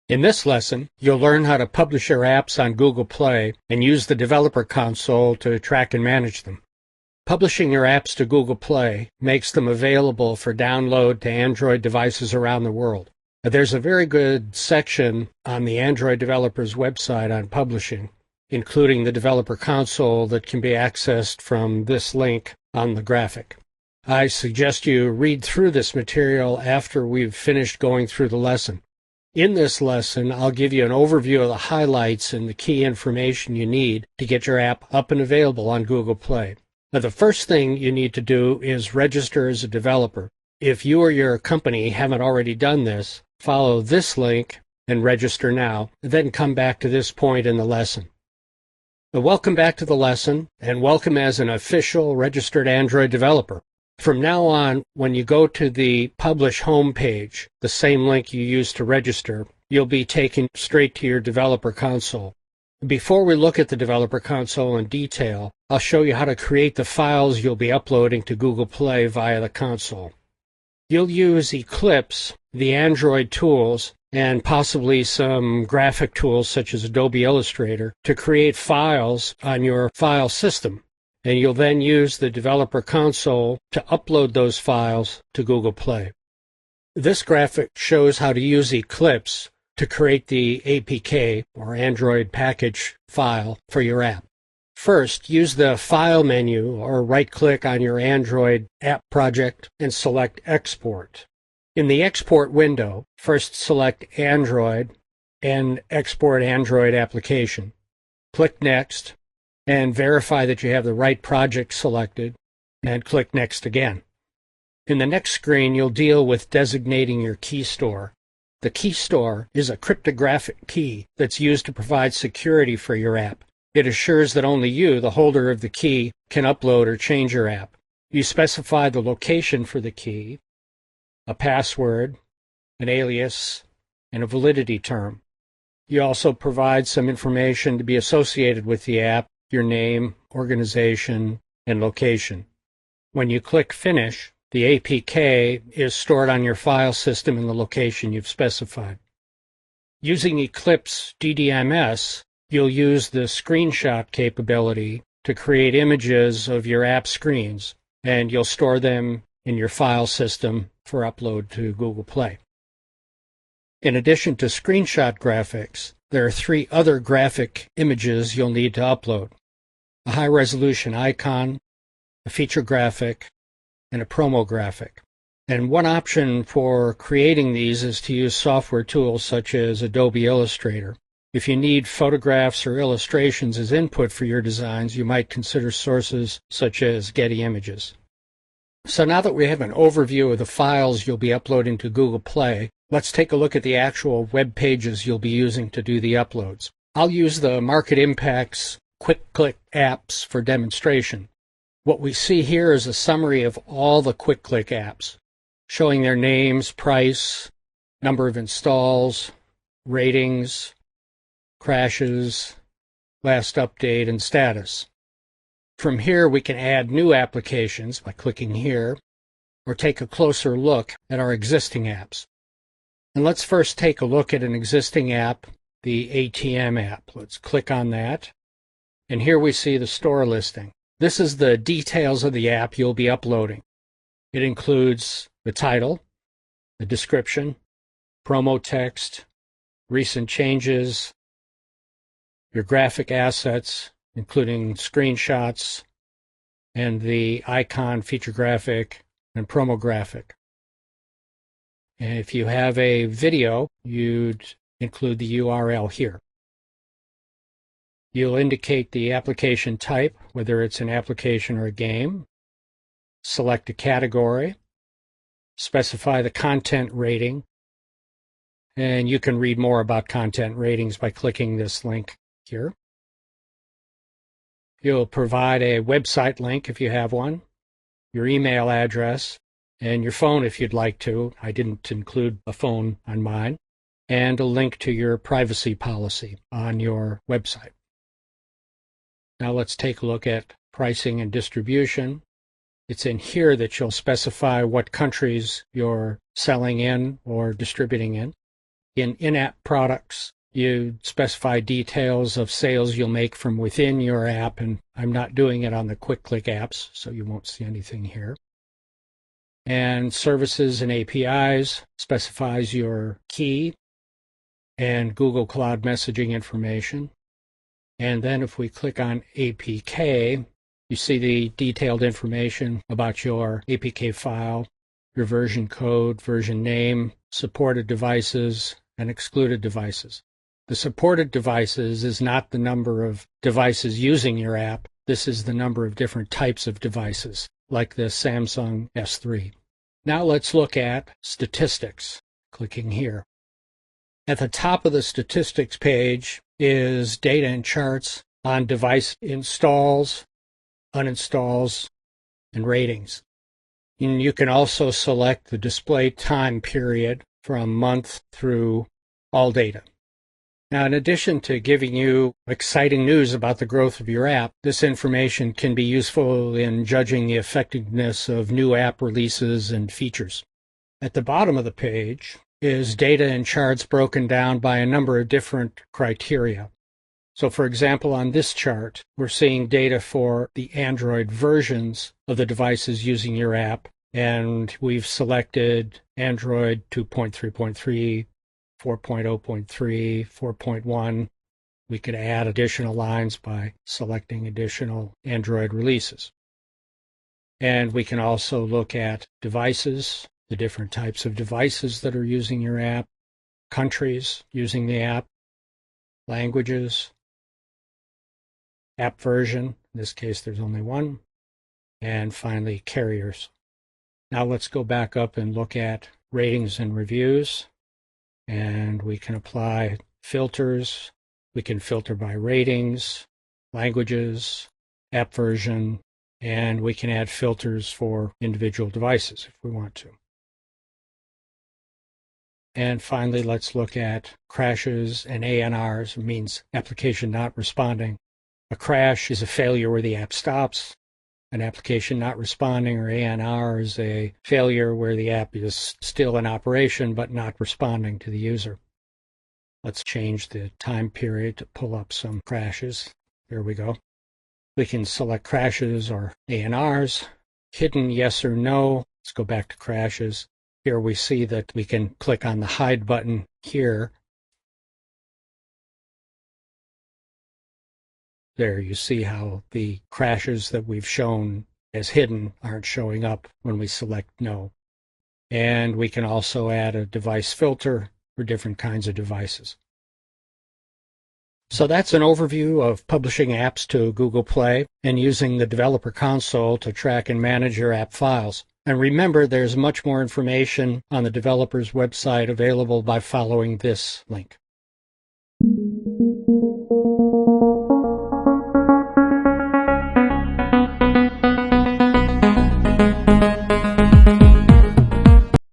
In this lesson, you'll learn how to publish your apps on Google Play and use the Developer Console to track and manage them. Publishing your apps to Google Play makes them available for download to Android devices around the world. There's a very good section on the Android developers website on publishing, including the Developer Console that can be accessed from this link on the graphic. I suggest you read through this material after we've finished going through the lesson. In this lesson, I'll give you an overview of the highlights and the key information you need to get your app up and available on Google Play. Now, the first thing you need to do is register as a developer. If you or your company haven't already done this, follow this link and register now, then come back to this point in the lesson. Welcome back to the lesson, and welcome as an official registered Android developer. From now on, when you go to the Publish homepage, the same link you used to register, you'll be taken straight to your Developer Console. Before we look at the Developer Console in detail, I'll show you how to create the files you'll be uploading to Google Play via the console. You'll use Eclipse, the Android tools, and possibly some graphic tools such as Adobe Illustrator to create files on your file system. And you'll then use the Developer Console to upload those files to Google Play. This graphic shows how to use Eclipse to create the APK, or Android package file, for your app. First, use the File menu or right-click on your Android app project and select Export. In the Export window, first select Android and Export Android Application. Click Next, and verify that you have the right project selected, and click Next again. In the next screen, you'll deal with designating your key store. The key store is a cryptographic key that's used to provide security for your app. It assures that only you, the holder of the key, can upload or change your app. You specify the location for the key, a password, an alias, and a validity term. You also provide some information to be associated with the app, your name, organization, and location. When you click Finish, the APK is stored on your file system in the location you've specified. Using Eclipse DDMS, you'll use the screenshot capability to create images of your app screens, and you'll store them in your file system for upload to Google Play. In addition to screenshot graphics, there are 3 other graphic images you'll need to upload: a high-resolution icon, a feature graphic, and a promo graphic. And one option for creating these is to use software tools such as Adobe Illustrator. If you need photographs or illustrations as input for your designs, you might consider sources such as Getty Images. So now that we have an overview of the files you'll be uploading to Google Play, let's take a look at the actual web pages you'll be using to do the uploads. I'll use the Market Impacts Quick Click apps for demonstration. What we see here is a summary of all the Quick Click apps, showing their names, price, number of installs, ratings, crashes, last update, and status. From here, we can add new applications by clicking here, or take a closer look at our existing apps. And let's first take a look at an existing app, the ATM app. Let's click on that. And here we see the store listing. This is the details of the app you'll be uploading. It includes the title, the description, promo text, recent changes, your graphic assets, including screenshots, and the icon, feature graphic, and promo graphic. And if you have a video, you'd include the URL here. You'll indicate the application type, whether it's an application or a game, select a category, specify the content rating, and you can read more about content ratings by clicking this link here. You'll provide a website link if you have one, your email address, and your phone if you'd like to. I didn't include a phone on mine, and a link to your privacy policy on your website. Now let's take a look at pricing and distribution. It's in here that you'll specify what countries you're selling in or distributing in. In in-app products, you specify details of sales you'll make from within your app, and I'm not doing it on the quick-click apps, so you won't see anything here. And services and APIs specifies your key and Google Cloud messaging information. And then if we click on APK, you see the detailed information about your APK file, your version code, version name, supported devices, and excluded devices. The supported devices is not the number of devices using your app. This is the number of different types of devices, like the Samsung S3. Now let's look at statistics, clicking here. At the top of the statistics page is data and charts on device installs, uninstalls, and ratings. And you can also select the display time period from month through all data. Now, in addition to giving you exciting news about the growth of your app, this information can be useful in judging the effectiveness of new app releases and features. At the bottom of the page is data and charts broken down by a number of different criteria. So, for example, on this chart, we're seeing data for the Android versions of the devices using your app, and we've selected Android 2.3.3, 4.0.3, 4.1. We could add additional lines by selecting additional Android releases. And we can also look at devices, the different types of devices that are using your app, countries using the app, languages, app version, in this case there's only one, and finally carriers. Now let's go back up and look at ratings and reviews, and we can apply filters. We can filter by ratings, languages, app version, and we can add filters for individual devices if we want to. And finally, let's look at crashes and ANRs, means application not responding. A crash is a failure where the app stops. An application not responding, or ANR, is a failure where the app is still in operation but not responding to the user. Let's change the time period to pull up some crashes. There we go. We can select crashes or ANRs, hidden yes or no. Let's go back to crashes. Here we see that we can click on the hide button here. There you see how the crashes that we've shown as hidden aren't showing up when we select no. And we can also add a device filter for different kinds of devices. So that's an overview of publishing apps to Google Play and using the developer console to track and manage your app files. And remember, there's much more information on the developer's website available by following this link.